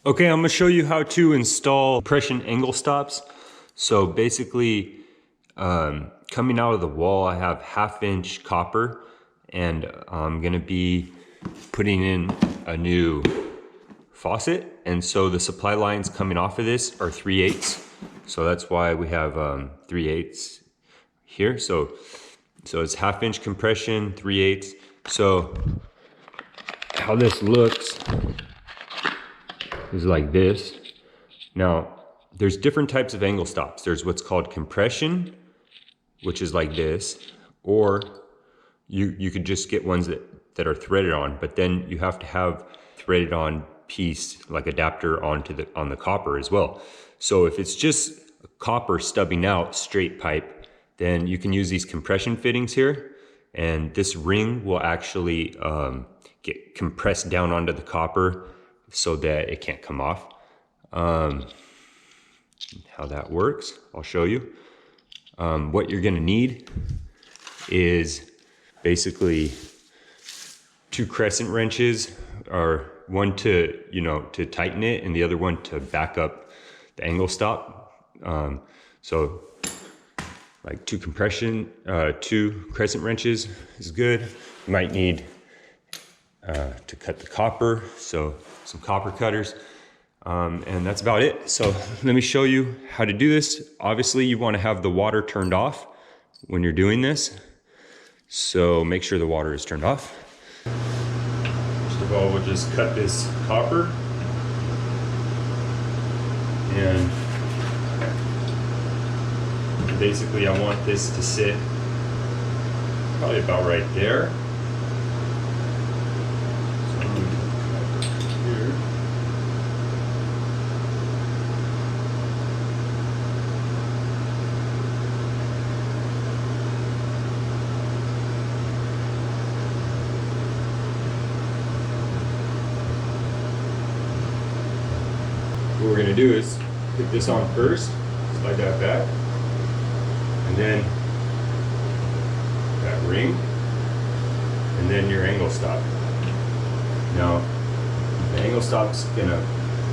Okay, I'm gonna show you how to install compression angle stops. So basically, coming out of the wall, I have 1/2" copper, and I'm gonna be putting in a new faucet. And so the supply lines coming off of this are 3/8. So that's why we have 3/8 here. So it's 1/2" compression, 3/8. So how this looks is like this. Now, there's different types of angle stops. There's what's called compression, which is like this, or you could just get ones that are threaded on, but then you have to have threaded on piece, like adapter on the copper as well. So if it's just copper stubbing out straight pipe, then you can use these compression fittings here, and this ring will actually get compressed down onto the copper so that it can't come off. How that works, I'll show you. What you're gonna need is basically 2 crescent wrenches, or one to tighten it and the other one to back up the angle stop. So like 2 crescent wrenches is good. You might need to cut the copper, so some copper cutters, and that's about it. So let me show you how to do this. Obviously you want to have the water turned off when you're doing this, so make sure the water is turned off. First of all, we'll just cut this copper, and basically I want this to sit probably about right there. What we're going to do is put this on first, slide that back, and then that ring, and then your angle stop. Now, the angle stop's going to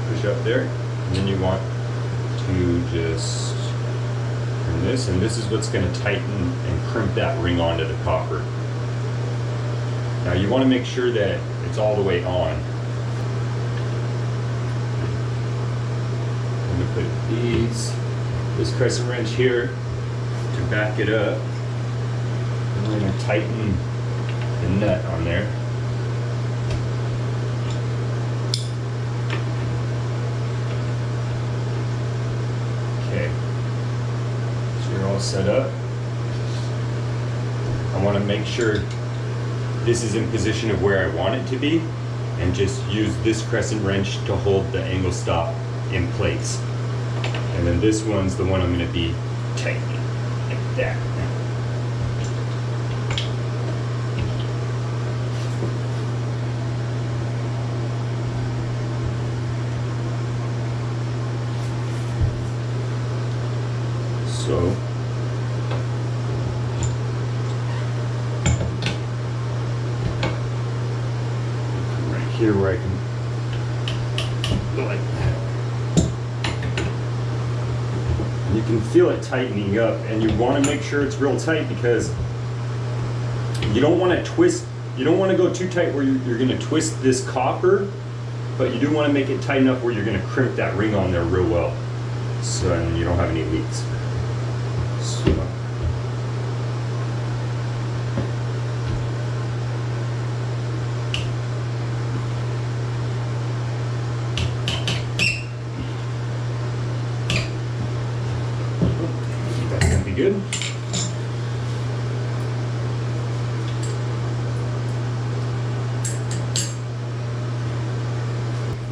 push up there, and then you want to just turn this, and this is what's going to tighten and crimp that ring onto the copper. Now you want to make sure that it's all the way on. I'm going to put this crescent wrench here to back it up, and we're going to tighten the nut on there. Okay, so you're all set up. I want to make sure this is in position of where I want it to be, and just use this crescent wrench to hold the angle stop in place. And then this one's the one I'm going to be tightening like that. So right here where I can go like that. You can feel it tightening up, and you want to make sure it's real tight, because you don't want to twist, you don't want to go too tight where you're going to twist this copper, but you do want to make it tight enough where you're going to crimp that ring on there real well, so and you don't have any leaks. So good.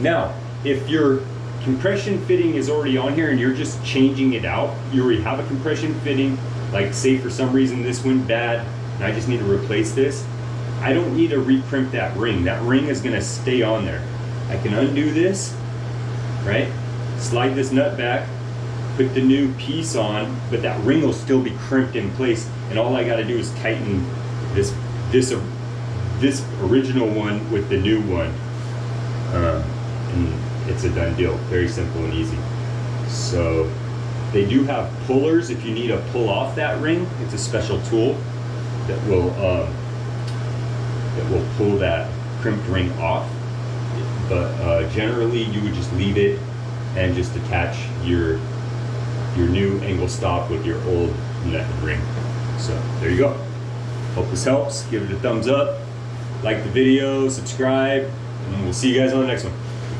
Now, if your compression fitting is already on here and you're just changing it out, you already have a compression fitting, like say for some reason this went bad and I just need to replace this, I don't need to recrimp that ring. That ring is going to stay on there. I can undo this, right? Slide this nut back, put the new piece on, but that ring will still be crimped in place, and all I got to do is tighten this original one with the new one, and it's a done deal. Very simple and easy. So they do have pullers if you need to pull off that ring. It's a special tool that will pull that crimped ring off. But generally you would just leave it and just attach your new angle stop with your old method ring. So there you go. Hope this helps. Give it a thumbs up, like the video, subscribe, and we'll see you guys on the next one.